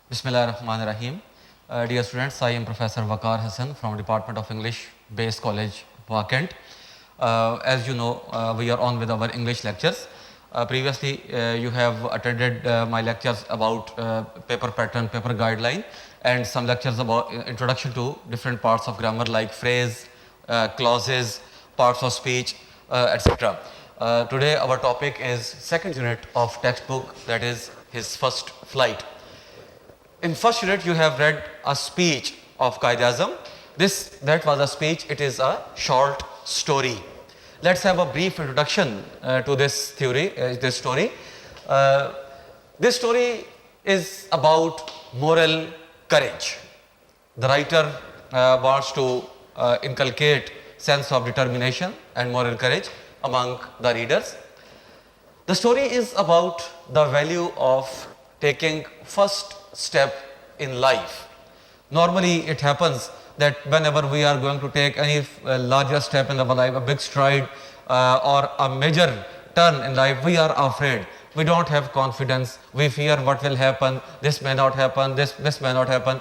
Bismillahirrahmanirrahim. Dear students, I am Professor Waqar Hassan from Department of English, Base College, Wakent. As you know, we are on with our English lectures. Previously, you have attended my lectures about paper pattern, paper guideline, and some lectures about introduction to different parts of grammar like phrase, clauses, parts of speech, etc. Today, our topic is second unit of textbook, that is his first flight. In first unit, you have read a speech of Qaid-e-Azam. That was a speech. It is a short story. Let's have a brief introduction to this theory, this story. This story is about moral courage. The writer wants to inculcate sense of determination and moral courage among the readers. The story is about the value of taking first step in life. Normally it happens that whenever we are going to take any larger step in our life, a big stride or a major turn in life, we are afraid. We don't have confidence. We fear what will happen. This may not happen. This may not happen.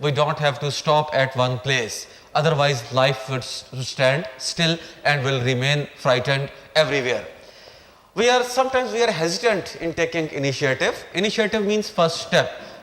We don't have to stop at one place. Otherwise, life would stand still and will remain frightened everywhere. Sometimes we are hesitant in taking initiative. Initiative means first step.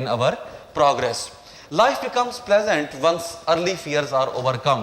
in our progress. Life becomes pleasant once early fears are overcome.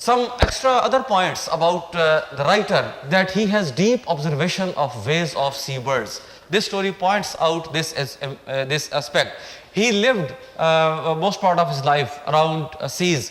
Some extra other points about the writer, that he has deep observation of ways of seabirds. This story points out this aspect. He lived most part of his life around seas,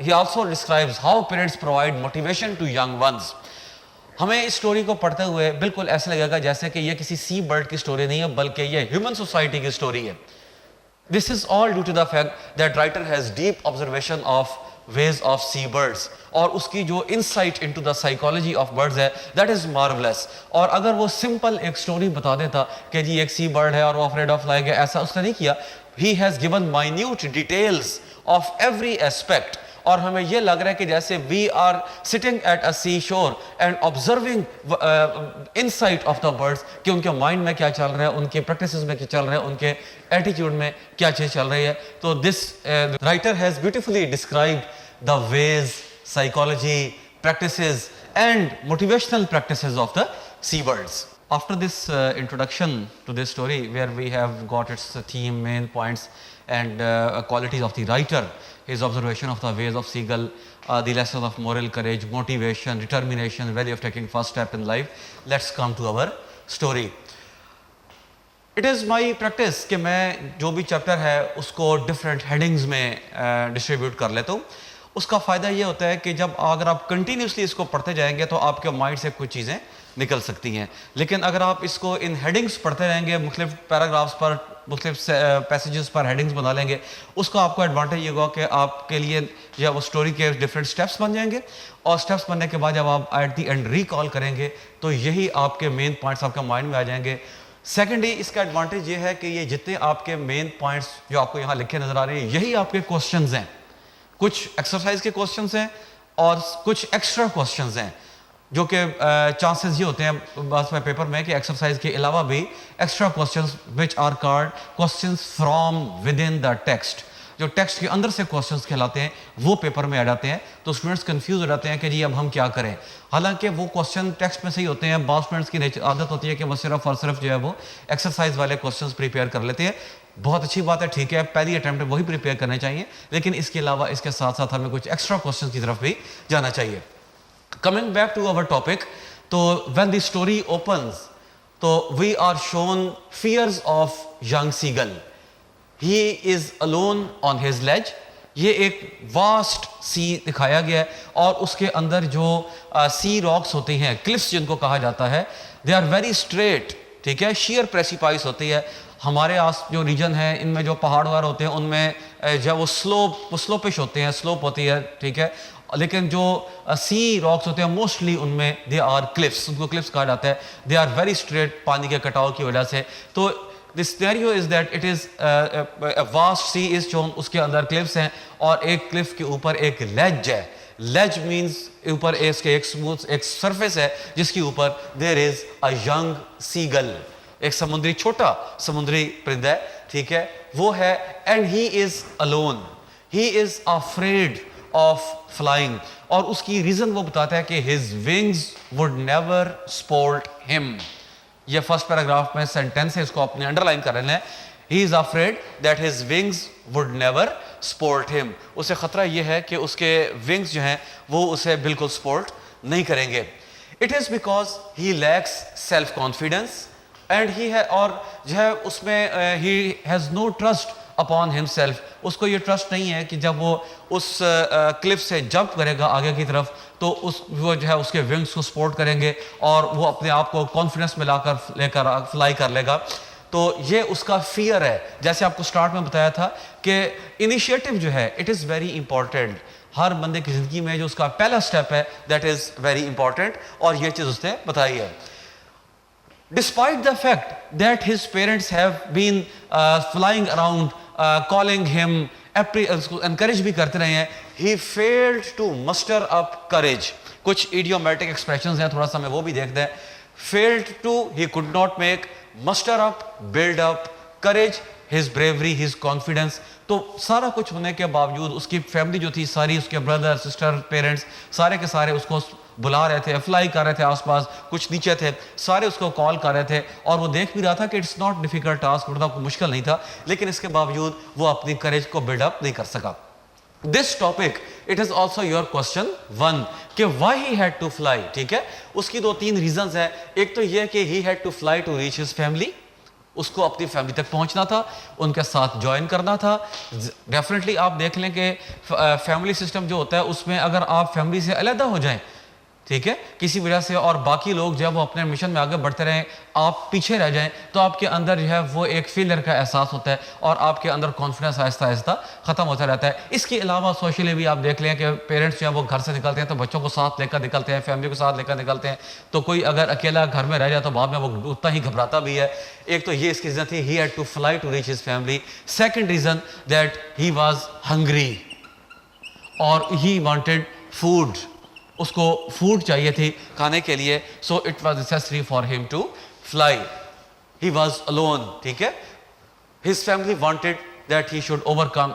he also describes how parents provide motivation to young ones. ہمیں اس story کو پڑھتے ہوئے بالکل ایسا لگے گا جیسے کہ یہ کسی سی برڈ کی سٹوری نہیں ہے بلکہ یہ ہیومن سوسائٹی کی سٹوری ہے. This is all due to the fact that writer has deep observation of ways of sea birds, اور اس کی جو insight into the psychology of birds ہے that is marvelous. اور اگر وہ simple ایک story بتا دیتا کہ جی ایک سی برڈ ہے اور وہ afraid of flying ہے, ایسا اس نے نہیں کیا. He has given minute details of every aspect, اور ہمیں یہ لگ رہا ہے کہ جیسے we are sitting at a sea shore and observing insight of the birds, کہ ان کے مائنڈ میں کیا چل رہا ہے, ان کے پریکٹسز میں کیا چل رہا ہے, ان کے ایٹیٹیوڈ میں کیا چیز چل رہی ہے. تو this writer has beautifully described the ways, psychology, practices and motivational practices of the seabirds. After this introduction to this story, where we have got its theme, main points and qualities of the writer, his observation of the ways of seagull, the lessons of moral courage, motivation, determination, value of taking first step in life, let's come to our story. It is my practice کہ میں جو بھی chapter ہے اس کو different headings میں distribute کر لیتا ہوں. اس کا فائدہ یہ ہوتا ہے کہ جب اگر آپ کنٹینیوسلی اس کو پڑھتے جائیں گے تو آپ کے مائنڈ سے کچھ چیزیں نکل سکتی ہیں. لیکن اگر آپ اس کو ان ہیڈنگز پڑھتے رہیں گے, مختلف پیراگرافس پر, مختلف پیسیجز پر ہیڈنگز بنا لیں گے, اس کا آپ کو ایڈوانٹیج یہ ہوگا کہ آپ کے لیے جو وہ اسٹوری کے ڈفرینٹ اسٹیپس بن جائیں گے, اور اسٹیپس بننے کے بعد جب آپ ایٹ دی اینڈ ریکال کریں گے تو یہی آپ کے مین پوائنٹس آپ کے مائنڈ میں آ جائیں گے. سیکنڈلی اس کا ایڈوانٹیج یہ ہے کہ یہ جتنے آپ کے مین پوائنٹس جو آپ کو یہاں لکھے نظر آ رہے ہیں یہی آپ کے کوسچنز ہیں. کچھ ایکسرسائز کے کوسچنز ہیں اور کچھ ایکسٹرا کوسچنز ہیں, جو کہ چانسز یہ ہوتے ہیں بعض میں پیپر میں کہ ایکسرسائز کے علاوہ بھی extra questions which are called questions from within the text, جو ٹیکسٹ کے اندر سے کوسچنز کہلاتے ہیں وہ پیپر میں ایڈ آتے ہیں. تو اسٹوڈنٹس کنفیوز ہو جاتے ہیں کہ جی اب ہم کیا کریں, حالانکہ وہ کوسچن ٹیکسٹ میں صحیح ہوتے ہیں. بعض اسٹوڈنٹس کی عادت ہوتی ہے کہ وہ صرف اور صرف جو ہے وہ ایکسرسائز والے کوسچنز پریپیئر کر لیتے ہیں. بہت اچھی بات ہے, ٹھیک ہے, پہلی اٹیمپٹ وہی پریپیئر کرنے چاہیے, لیکن اس کے علاوہ اس کے ساتھ ساتھ ہمیں کچھ ایکسٹرا کوسچنز کی طرف بھی جانا چاہیے. Coming back to our topic, so when the story opens, so we are shown fears of young seagull. He is alone on his ledge. یہ ایک واسٹ سی دکھایا گیا ہے اور اس کے اندر جو سی راکس ہوتی ہیں, کلفس جن کو کہا جاتا ہے, they are very straight, ٹھیک ہے, شیئر پریسیپائز ہوتی ہے. ہمارے آس جو ریجن ہے ان میں جو پہاڑ وغیرہ ہوتے ہیں ان میں جو وہ سلوپش ہوتے ہیں, سلوپ ہوتی ہے, ٹھیک ہے, لیکن جو سی راکس ہوتے ہیں موسٹلی ان میں دے آر کلفس, ان کو کلفس کہا جاتا ہے. دے آر ویری اسٹریٹ پانی کے کٹاؤ کی وجہ سے. تو the scenario is that it is a vast sea is shown, اس کے اندر کلفس ہیں اور ایک کلف کے اوپر ایک لیج ہے. لیج مینس اوپر اس کے ایک اسموتھ ایک سرفیس ہے جس کے اوپر there is a young seagull, ایک سمندری چھوٹا سمندری پرندہ ہے, ٹھیک ہے, وہ ہے. and he is alone, he is afraid of flying, اور اس کی ریزن وہ بتاتا ہے کہ his wings would never sport him. یہ فرسٹ پیراگراف میں سینٹینس ہے, اس کو اپنے انڈر لائن کر رہے ہیں. He is afraid that his wings would never sport him. اسے خطرہ یہ ہے کہ اس کے ونگز جو ہیں وہ اسے بالکل سپورٹ نہیں کریں گے. It is because he lacks self confidence and he ہے, اور جو ہے اس میں he has no trust upon himself. اس کو یہ ٹرسٹ نہیں ہے کہ جب وہ اس کلف سے جمپ کرے گا آگے کی طرف تو وہ جو ہے اس کے ونگز کو سپورٹ کریں گے اور وہ اپنے آپ کو کانفیڈنس میں لے کر فلائی کر لے گا. تو یہ اس کا فیئر ہے. جیسے آپ کو سٹارٹ میں بتایا تھا کہ انیشیٹو جو ہے اٹ از ویری امپورٹنٹ. ہر بندے کی زندگی میں جو اس کا پہلا سٹیپ ہے دیٹ از ویری امپورٹنٹ, اور یہ چیز اس نے بتائی ہے. Despite the fact that his parents have been flying around, calling him, encourage بھی کرتے رہے ہیں, he failed to muster up courage. کچھ idiomatic expressions ہیں, تھوڑا سا میں وہ بھی دیکھتے ہیں. Failed to, he could not make, muster up, build up, courage, his bravery, his confidence. تو سارا کچھ ہونے کے باوجود اس کی فیملی جو تھی ساری, اس کے بردر سسٹر پیرنٹس سارے کے سارے اس کو بلا رہے تھے, فلائی کر رہے تھے آس پاس, کچھ نیچے تھے, سارے اس کو کال کر رہے تھے, اور وہ دیکھ بھی رہا تھا کہ اٹس ناٹ ڈیفیکلٹ ٹاسک, مطلب مشکل نہیں تھا, لیکن اس کے باوجود وہ اپنی کریج کو بلڈ اپ نہیں کر سکا. This topic it is also your question 1 کہ why he had to fly. ٹھیک ہے, اس کی 2-3 ریزنز ہیں. ایک تو یہ کہ he had to fly to reach his family, اس کو اپنی فیملی تک پہنچنا تھا, ان کے ساتھ جوائن کرنا تھا. ڈیفینیٹلی آپ دیکھ لیں کہ فیملی سسٹم جو ہوتا ہے اس میں اگر آپ فیملی سے علیحدہ ہو جائیں ٹھیک ہے, کسی وجہ سے, اور باقی لوگ جو ہے وہ اپنے مشن میں آگے بڑھتے رہیں, آپ پیچھے رہ جائیں, تو آپ کے اندر جو ہے وہ ایک فیلئر کا احساس ہوتا ہے اور آپ کے اندر کانفیڈنس آہستہ آہستہ ختم ہوتا رہتا ہے. اس کے علاوہ سوشلی بھی آپ دیکھ لیں کہ پیرنٹس جو ہیں وہ گھر سے نکلتے ہیں تو بچوں کو ساتھ لے کر نکلتے ہیں, فیملی کو ساتھ لے کر نکلتے ہیں, تو کوئی اگر اکیلا گھر میں رہ جائے تو بعد میں وہ اتنا ہی گھبراتا بھی ہے. ایک تو یہ اس کی ریزن تھی, he had to fly to reach his family. Second reason that he was hungry اور ہی وانٹیڈ فوڈ, اس کو فوڈ چاہیے تھی کھانے کے لیے. So it was necessary for him to fly. He was alone, ٹھیک ہے. His family wanted that he should overcome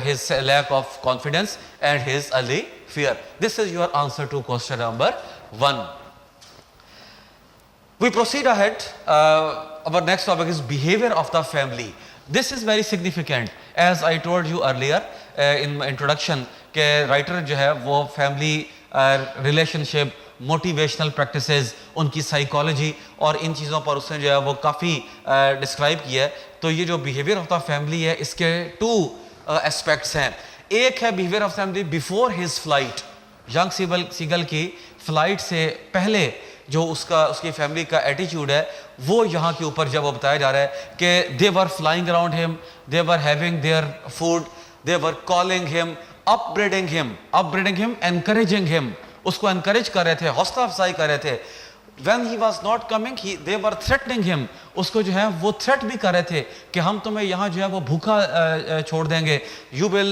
his lack of confidence and his early fear. This is your answer to question number 1. We proceed ahead. Our next topic is behavior of the family. This is very significant. As I told you earlier in my introduction کہ writer جو ہے وہ family relationship, motivational practices, ان کی psychology اور ان چیزوں پر اس نے جو ہے وہ کافی ڈسکرائب کیا ہے. تو یہ جو بیہیویئر آف دا فیملی ہے اس کے 2 اسپیکٹس ہیں. ایک ہے behaviour of family before his flight. Young سیگل کی فلائٹ سے پہلے جو اس کی فیملی کا ایٹیچیوڈ ہے وہ یہاں کے اوپر جب وہ بتایا جا رہا ہے کہ دے ور flying around him, they were having their food, they were calling him, up breeding ہم, انکریجنگ ہم, اس کو انکریج کر رہے تھے, حوصلہ افزائی کر رہے تھے. when he was not coming they were threatening him, اس کو جو ہے وہ تھریٹ بھی کر رہے تھے کہ ہم تمہیں یہاں جو ہے وہ بھوکا چھوڑ دیں گے, you will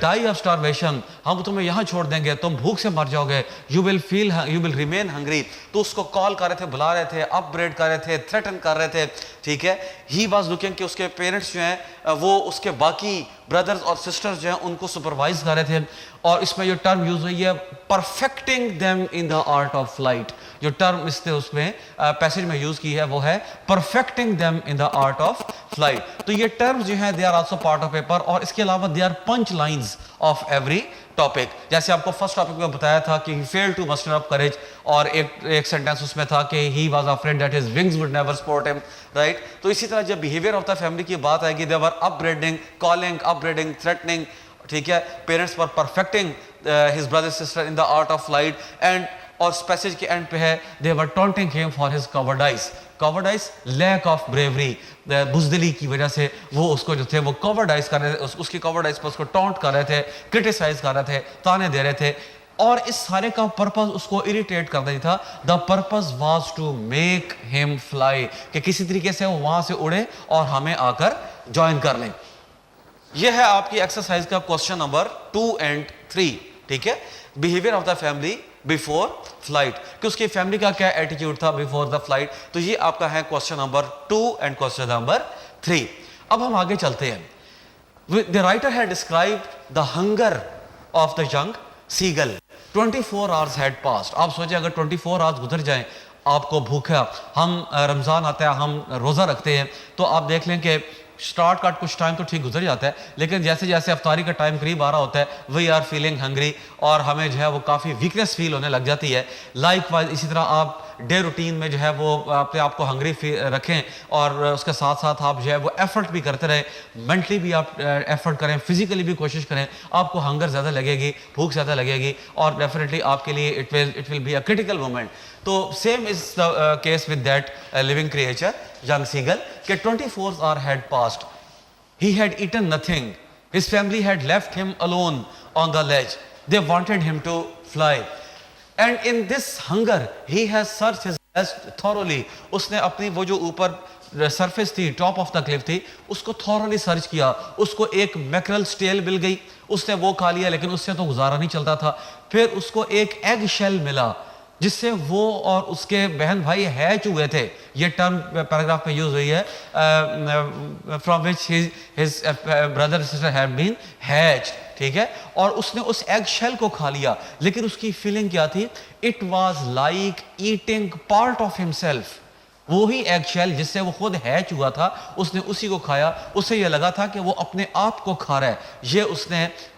die of starvation, ہم تمہیں یہاں چھوڑ دیں گے, تم بھوک سے مر جاؤ گے, you will remain hungry. تو اس کو کال کر رہے تھے, بلا رہے تھے, اپ بریڈ کر رہے تھے, تھریٹن کر رہے تھے, ٹھیک ہے. he was looking کہ اس کے پیرنٹس جو ہیں وہ اس کے باقی بردرز اور سسٹرز جو ہیں ان کو سپروائز کر رہے تھے. اور اس میں جو ٹرم یوز ہوئی ہے perfecting them in the art of flight, جو ٹرم اس میں پیسیج میں یوز کی ہے وہ ہے perfecting them in the art of flight. تو یہ ٹرمز جو ہیں they are also part of paper, اور اس کے علاوہ they are punch lines of every topic. جیسے آپ کو فرسٹ ٹاپک میں بتایا تھا کہ he failed to muster up courage, اور ایک سینٹینس اس میں تھا کہ he was afraid that his wings would never support him, right. تو اسی طرح جب behavior of the family کی بات آئے گی they were upbraiding, calling, upbraiding, threatening, ٹھیک ہے. Parents per perfecting his brother sister in the art of flight, and اور پیسیج کے اینڈ پہ ہے they were taunting him for his cowardice, lack of bravery, بزدلی کی وجہ سے وہ اس کو جو تھے وہ cowardice کر رہے تھے, اس کی cowardice پر اس کو ٹونٹ کر رہے تھے, criticize کر رہے تھے, تانے دے رہے تھے. اور اس سارے کا پرپز اس کو اریٹیٹ کرنا ہی تھا. the purpose was to make him fly, کہ کسی طریقے سے وہ وہاں سے اڑے اور ہمیں آ کر جوائن کر لیں. یہ ہے آپ کی ایکسرسائز کا کوسچن نمبر 2 and 3, ٹھیک ہے. Behaviour of the family before flight, کہ اس کی فیملی کا کیا ایٹیٹیوڈ تھا بیفور دا فلائٹ. تو یہ آپ کا ہے question number 2 and question number 3. اب ہم آگے چلتے ہیں. The writer had described the hunger of the young seagull. 24 hours had passed. آپ سوچیں اگر 24 hours گزر جائیں آپ کو بھوکا, ہم رمضان آتا ہے ہم روزہ رکھتے ہیں تو آپ دیکھ لیں کہ اسٹارٹ کا کچھ ٹائم تو ٹھیک گزر جاتا ہے, لیکن جیسے جیسے افطاری کا ٹائم قریب آ رہا ہوتا ہے وی آر فیلنگ ہنگری, اور ہمیں جو ہے وہ کافی ویکنیس فیل ہونے لگ جاتی ہے. لائک وائز اسی طرح آپ ڈے روٹین میں جو ہے وہ اپنے آپ کو ہنگری رکھیں, اور اس کے ساتھ ساتھ آپ جو ہے وہ ایفرٹ بھی کرتے رہیں, مینٹلی بھی آپ ایفرٹ کریں, فزیکلی بھی کوشش کریں. آپ کو ہنگر زیادہ لگے گی, بھوک زیادہ لگے گی, اور ڈیفینیٹلی آپ کے لیے it will be a critical moment. تو same is the case with that living creature young seagull کہ 24 hours had passed. He had eaten nothing. His family had left him alone on the ledge. They wanted him to fly. And in this hunger, he has searched his best thoroughly. اس نے اپنی وہ جو اوپر surface تھی, top of دا کلف تھی, اس کو thoroughly search کیا. اس کو ایک میکرل سٹیل مل گئی, اس نے وہ کھا لیا, لیکن اس سے تو گزارا نہیں چلتا تھا. پھر اس کو ایک ایگ شیل ملا جس سے وہ اور اس کے بہن بھائی ہیچ ہوئے تھے. یہ ٹرم پیراگراف میں یوز ہوئی ہے, from which his Brother sister had been ہیچ, ٹھیک ہے. اور اس نے اس ایگ شیل کو کھا لیا, لیکن اس کی فیلنگ کیا تھی؟ It was like eating part of himself. وہی ایگ شیل جس سے وہ خود ہیچ ہوا تھا, اس نے اسی کو کھایا. اسے یہ لگا تھا کہ وہ اپنے آپ کو کھا رہا ہے. یہ اس نے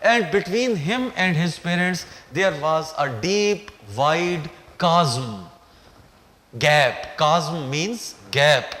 and between him and his parents there was a deep wide chasm, gap, chasm means gap.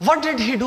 What did he do?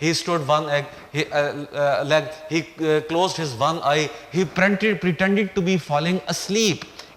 He stood one leg, he closed his one eye, he pretended to be falling asleep.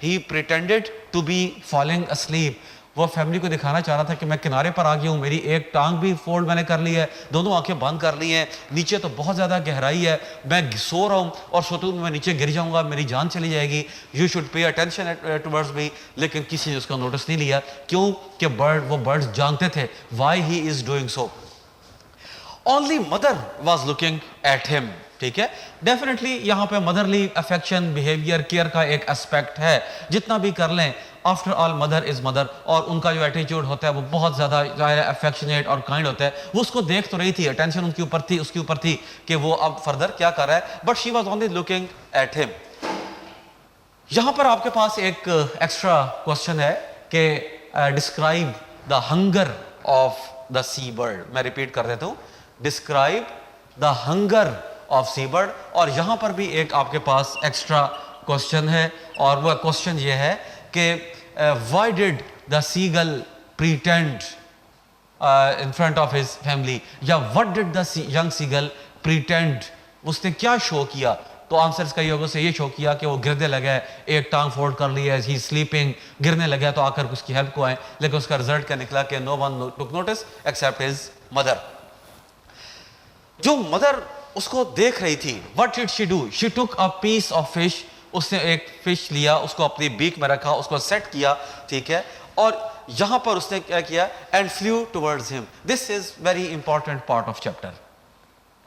he pretended to be falling asleep. وہ family کو دکھانا چاہ رہا تھا کہ میں کنارے پر آ گیا ہوں, میری ایک ٹانگ بھی فولڈ میں نے کر لی ہے, دونوں آنکھیں بند کر لی ہیں, نیچے تو بہت زیادہ گہرائی ہے, میں سو رہا ہوں اور سوتے ہوئے میں نیچے گر جاؤں گا, میری جان چلی جائے گی, you should pay attention towards me. لیکن کسی نے اس کا نوٹس نہیں لیا. کیوں کہ وہ برڈز جانتے تھے why he is doing so. Only mother was looking at him. ٹھیک ہے, ڈیفینیٹلی یہاں پہ مدرلی افیکشن, بیہیویئر, کیئر کا ایک اسپیکٹ ہے. جتنا بھی کر لیں, after all mother is mother, اور ان کا جو ایٹیچیوڈ ہوتا ہے وہ بہت زیادہ افیکشنیٹ اور کائنڈ ہوتا ہے. وہ اس کو دیکھ تو رہی تھی, اٹینشن ان کے اوپر تھی, اس کے اوپر تھی کہ وہ اب فردر کیا کر رہا ہے, but she was only looking at him. یہاں پر آپ کے پاس ایک ایکسٹرا کوشچن ہے کہ describe the hunger of the sea bird. میں ریپیٹ کر دیتا ہوں, describe the hunger of sea bird. اور یہاں پر بھی ایک آپ کے پاس ایکسٹرا کوشچن ہے, اور وہ کوشچن یہ ہے کہ why did the سیگل pretend in front of his family, یا what did the young seagull pretend, اس نے کیا شو کیا. تو آنسر اس کا یہ ہوگا, سے یہ شو کیا کہ وہ گرنے لگا, ایک ٹانگ فولڈ کر لی ہے, ہی سلیپنگ, گرنے لگا تو آ کر اس کی ہیلپ کو آئے. لیکن اس کا رزلٹ کیا نکلا کہ no one took notice except his mother. جو مدر اس کو دیکھ رہی تھی, what did she do? She took a piece of fish, اس نے ایک فش لیا, اس کو اپنی بیک میں رکھا, اس کو سیٹ کیا, ٹھیک ہے, اور یہاں پر اس نے کیا کیا, and flew towards him. This is very important part of chapter.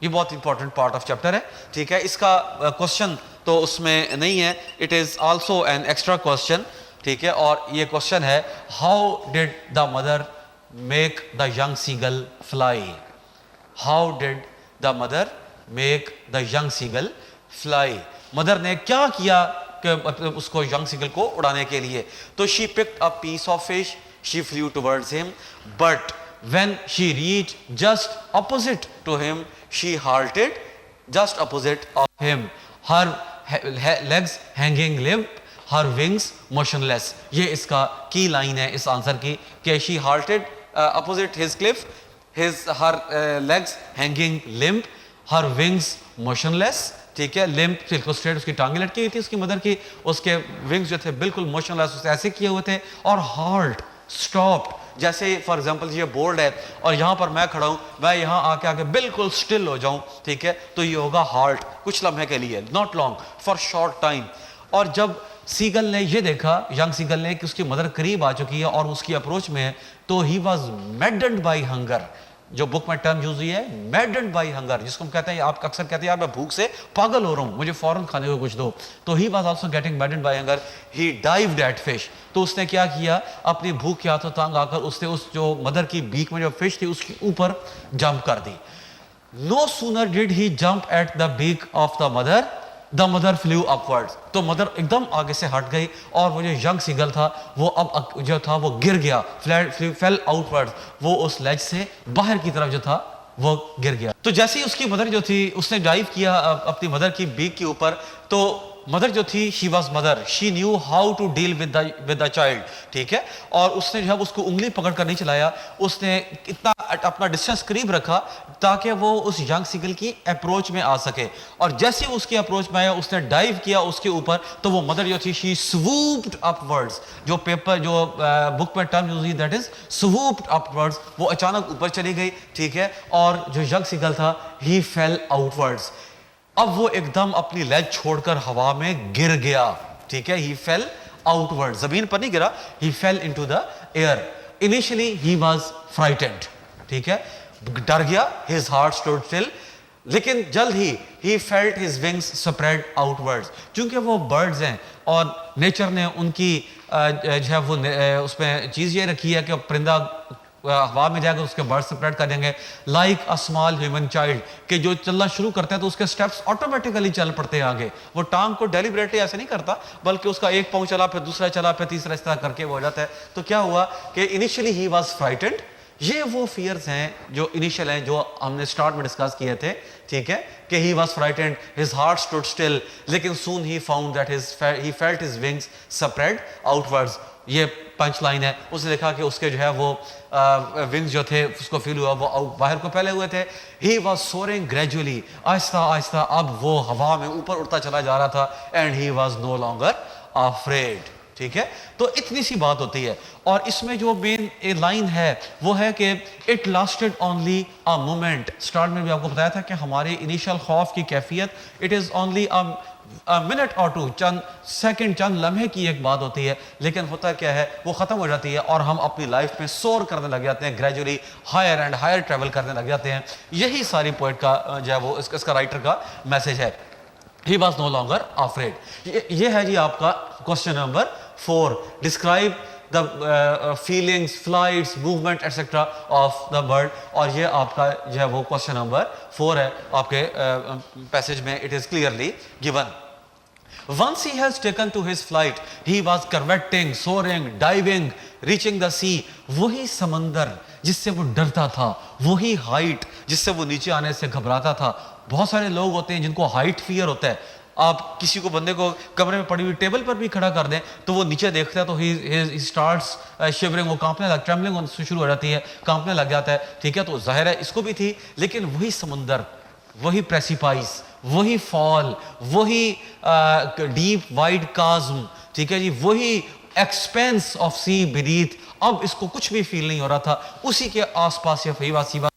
یہ بہت امپورٹنٹ پارٹ آف چیپٹر ہے, ٹھیک ہے. اس کا کوشچن تو اس میں نہیں ہے, it is also an extra question, ٹھیک ہے. اور یہ کوشچن ہے, how did the mother make the young سیگل fly. How did the mother make the young سیگل fly. Mother نے کیا کیا کہ اس کو ینگ سیگل کو اڑانے کے لیے. تو she picked a piece of fish, she flew towards him, but when she reached just opposite to him, she halted just opposite of him, her legs hanging limp, her wings motionless. یہ اس کا کی line ہے اس answer کی کہ she halted opposite his cliff, her legs hanging limp, her wings motionless. ٹھیک ہے, lamp بالکل street, اس کی ٹانگیں لٹکی ہوئی تھی اس کی مدر کی, اس کے ونگز جو تھے بالکل موشن لیس, ایسے کیے ہوئے تھے, اور ہالٹ, اسٹاپڈ. جیسے فار ایگزامپل یہ بورڈ ہے اور یہاں پر میں کھڑا ہوں, میں یہاں آ کے بالکل سٹل ہو جاؤں, ٹھیک ہے, تو یہ ہوگا ہالٹ, کچھ لمحے کے لیے, not long, for short time. اور جب سیگل نے یہ دیکھا, ینگ سیگل نے, کہ اس کی مدر قریب آ چکی ہے اور اس کی اپروچ میں ہے, تو ہی واز میڈنڈ بائی ہنگر. جو بک میں ٹرم یوز ہوئی ہے, میڈنڈ بائی ہنگر, جس کو ہم کہتے ہیں, آپ اکثر کہتے ہیں یار میں بھوک سے پاگل ہو رہا ہوں, مجھے فوراً کھانے کو کچھ دو. تو he was also getting maddened by hunger. He dived at fish. تو اس نے کیا کیا, اپنی بھوک کے ہاتھوں تانگ آ کر اس نے اس جو مدر کی بیک میں جو فش تھی اس کے اوپر جمپ کر دی. No sooner did he jump at the back of the mother, the mother flew upward. تو مدر ایک دم آگے سے ہٹ گئی, اور وہ جو ینگ سیگل تھا وہ اب جو تھا وہ گر گیا, فیل آؤٹ ورڈ, وہ اس لیج سے باہر کی طرف جو تھا وہ گر گیا. تو جیسے ہی اس کی مدر جو تھی, اس نے ڈائیو کیا اپنی مدر کی بیک کے اوپر, تو مدر جو تھی, she was mother, she knew how to deal with the child, ٹھیک ہے. اور اس نے جب اس کو انگلی پکڑ کر نہیں چلایا, اس نے اتنا اپنا ڈسٹینس قریب رکھا تاکہ وہ اس ینگ سیگل کی اپروچ میں آ سکے. اور جیسے ہی اس کی اپروچ میں آیا, اس نے ڈائیو کیا اس کے اوپر, تو وہ مدر جو تھی, شی سووپڈ اپ ورڈز. جو پیپر جو بک میں ٹرم یوز ہوئی, دیٹ از سووپڈ اپ ورڈز, وہ اچانک اوپر چلی گئی, ٹھیک ہے. اور جو ینگ سیگل تھا, ہی فیل آؤٹ ورڈز. اب وہ ایک دم اپنی لیج چھوڑ کر ہوا میں گر گیا, ٹھیک ہے. ہی فیل آؤٹ ورڈ, زمین پر نہیں گرا, he fell into the air. Initially he was frightened, ٹھیک ہے, ڈر گیا, ہز ہارٹ اسٹوڈ اسٹل. لیکن جلد ہی felt his wings spread out words. چونکہ وہ برڈز ہیں اور نیچر نے ان کی جو ہے وہ اس میں چیز یہ رکھی ہے کہ پرندہ ہوا میں جائے گا, اس کے برڈ سپریڈ کر دیں گے, like a small human child, کہ جو چلنا شروع کرتے ہیں تو اس کے سٹیپس آٹومیٹیکلی چل پڑتے ہیں آگے. وہ ٹانگ کو ڈیلیبریٹلی ایسے نہیں کرتا, بلکہ اس کا ایک پاؤں چلا, پھر دوسرا چلا, پھر تیسرا, اس طرح کر کے وہ ہو جاتا ہے. تو کیا ہوا کہ انیشلی ہی واز فرائٹنڈ. یہ وہ فیئرز ہیں جو انیشل ہیں, جو ہم نے سٹارٹ میں ڈسکس کیے تھے, ٹھیک ہے, کہ he was frightened, his heart stood still, لیکن soon he found that he felt his wings spread outwards. یہ پنچ لائن ہے. اس نے دیکھا کہ اس کے جو ہے وہ ونگز جو تھے, اس کو فیل ہوا وہ باہر کو پھیلے ہوئے تھے. ہی واز سورنگ گریجولی, آہستہ آہستہ اب وہ ہوا میں اوپر اڑتا چلا جا رہا تھا. And he was no longer afraid. ٹھیک ہے. تو اتنی سی بات ہوتی ہے. اور اس میں جو مین لائن ہے وہ ہے کہ it lasted only a moment. Start میں بھی آپ کو بتایا تھا کہ ہمارے انیشیل خوف کی کیفیت اٹ از اونلی منٹ اور ٹو, چند سیکنڈ, چند لمحے کی ایک بات ہوتی ہے, لیکن ہوتا کیا ہے وہ ختم ہو جاتی ہے اور ہم اپنی لائف میں سور کرنے لگ جاتے ہیں, gradually higher and higher travel کرنے لگ جاتے ہیں. یہی ساری پوئٹ کا جو ہے وہ اس کا رائٹر کا میسج ہے. He was no longer afraid. یہ ہے جی آپ کا question number 4. Describe the feelings, flights, movement etc. of the bird. اور یہ آپ کا جو ہے وہ کوشچن نمبر 4 ہے آپ کے پیسج میں. It is clearly given. Once he has taken to his flight, he was curvetting, soaring, diving, reaching the sea. وہی سمندر جس سے وہ ڈرتا تھا, وہی ہائٹ جس سے وہ نیچے آنے سے گھبراتا تھا. بہت سارے لوگ ہوتے ہیں جن کو ہائٹ فیئر ہوتا ہے. آپ کسی کو بندے کو کمرے میں پڑی ہوئی ٹیبل پر بھی کھڑا کر دیں تو وہ نیچے دیکھتا ہے تو ہی اسٹارٹس شیورنگ, وہ کانپنے لگ, ٹریمبلنگ شروع ہو جاتی ہے, کانپنے لگ جاتا ہے. ٹھیک ہے, تو ظاہر ہے اس کو بھی تھی, لیکن وہی سمندر, وہی پریسیپائس, وہی فال, وہی ڈیپ وائڈ کازم, ٹھیک ہے جی, وہی ایکسپینس آف سی بینیتھ, اب اس کو کچھ بھی فیل نہیں ہو رہا تھا. اسی کے آس پاس یہ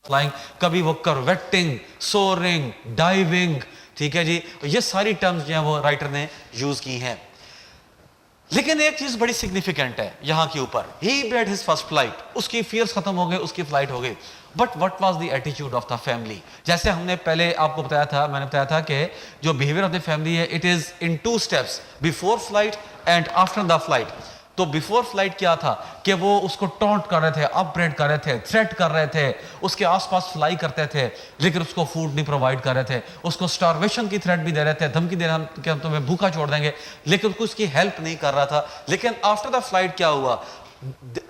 فلائنگ, کبھی وہ کرویٹنگ, سورنگ, ڈائیونگ, ٹھیک ہے جی, یہ ساری ٹرمز جو ہیں وہ رائٹر نے یوز کی ہیں. لیکن ایک چیز بڑی سگنیفیکنٹ ہے یہاں کے اوپر. He made his first flight, اس کی فیئرس ختم ہو گئے, اس کی فلائٹ ہو گئی. بٹ وٹ واز دی ایٹیچیوڈ آف دا فیملی. جیسے ہم نے پہلے آپ کو بتایا تھا, میں نے بتایا تھا کہ جو بہیویئر آف دا فیملی ہے it is in 2 steps, before flight and after the flight. تو بیفور فلائٹ کیا تھا کہ وہ اس کو ٹونٹ کر رہے تھے, اپ بریڈ کر رہے تھے, تھریٹ کر رہے تھے, اس کے آس پاس فلائی کرتے تھے, لیکن اس کو فوڈ نہیں پرووائڈ کر رہے تھے, اس کو سٹارویشن کی تھریٹ بھی دے رہے تھے, دھمکی دے رہے کہ ہم تمہیں بھوکا چھوڑ دیں گے, لیکن اس کی ہیلپ نہیں کر رہا تھا. لیکن آفٹر دا فلائٹ کیا ہوا,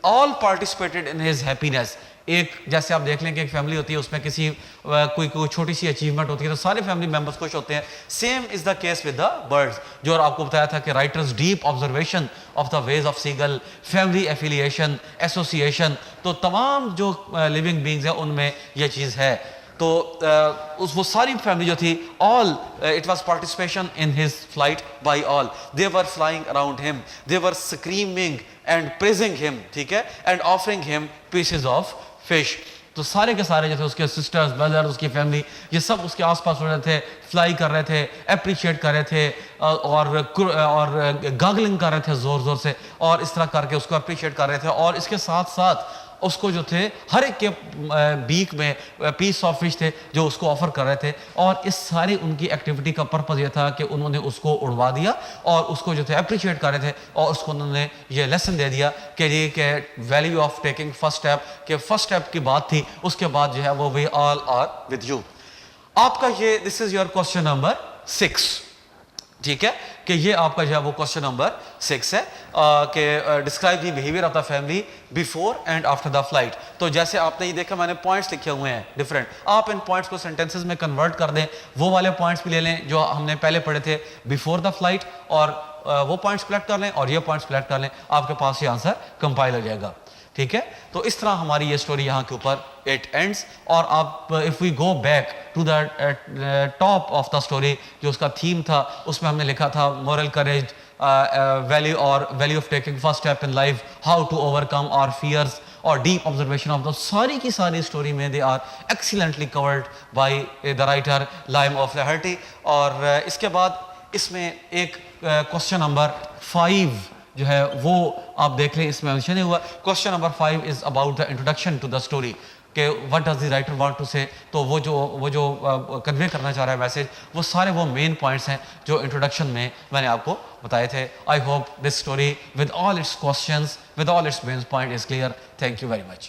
آل پارٹیسپیٹڈ ان ہز ہیپینس. ایک جیسے آپ دیکھ لیں کہ ایک فیملی ہوتی ہے, اس میں کسی کوئی چھوٹی سی اچیومنٹ ہوتی ہے تو سارے فیملی ممبرس خوش ہوتے ہیں. Same is the case with the birds. جو اور آپ کو بتایا تھا کہ writer's deep observation of the ways of seagull, family affiliation, association, تو تمام جو لیونگ بینگز ہیں ان میں یہ چیز ہے. تو وہ ساری فیملی جو تھی, all it was participation in his flight by all. They were flying around him, they were screaming and praising him, ٹھیک ہے, and offering him pieces of fish. تو سارے کے سارے جو تھے اس کے سسٹرز, بردر, اس کی فیملی, یہ سب اس کے آس پاس ہو رہے تھے, فلائی کر رہے تھے, اپریشیٹ کر رہے تھے, اور گاگلنگ کر رہے تھے زور زور سے, اور اس طرح کر کے اس کو اپریشیٹ کر رہے تھے. اور اس کے ساتھ ساتھ اس کو جو تھے ہر ایک کے بیک میں پیس آف فش تھے جو اس کو آفر کر رہے تھے. اور اس ساری ان کی ایکٹیویٹی کا پرپز یہ تھا کہ انہوں نے اس کو اڑوا دیا اور اس کو جو تھے اپریشیٹ کر رہے تھے, اور اس کو انہوں نے یہ لیسن دے دیا کہ یہ کہ value of taking first step, کہ فرسٹ اسٹیپ کی بات تھی, اس کے بعد جو ہے وہ وی آل آر ود یو. آپ کا یہ دس از یور کوشچن نمبر 6, ٹھیک ہے, کہ یہ آپ کا جو ہے وہ کوشچن نمبر 6 ہے کہ describe the behaviour of the family before and after the flight. تو جیسے آپ نے یہ دیکھا میں نے پوائنٹس لکھے ہوئے ہیں ڈفرینٹ, آپ ان پوائنٹس کو سینٹینسز میں کنورٹ کر دیں, وہ والے پوائنٹس بھی لے لیں جو ہم نے پہلے پڑھے تھے بیفور دا فلائٹ, اور وہ پوائنٹس کلیکٹ کر لیں اور یہ پوائنٹس کلیکٹ کر لیں, آپ کے پاس یہ آنسر کمپائل ہو جائے گا. ٹھیک ہے, تو اس طرح ہماری یہ سٹوری یہاں کے اوپر اٹ اینڈس. اور آپ if we go back to the top of the story, جو اس کا تھیم تھا اس میں ہم نے لکھا تھا moral courage, value of taking first step in life, how to overcome our fears, اور ڈیپ آبزرویشن آف دا. ساری کی ساری اسٹوری میں they are excellently covered by the writer Liam O'Flaherty. اور اس کے بعد اس میں ایک کوشچن نمبر 5 جو ہے وہ آپ دیکھ لیں, اس میں مینشن ہوا. Question number 5 is about the introduction to the story, کہ what does the writer want to say. تو وہ جو کنوے کرنا چاہ رہا ہے میسج, وہ سارے وہ مین پوائنٹس ہیں جو انٹروڈکشن میں نے آپ کو بتائے تھے. I hope this story with all its questions, with all its main point is clear. Thank you very much.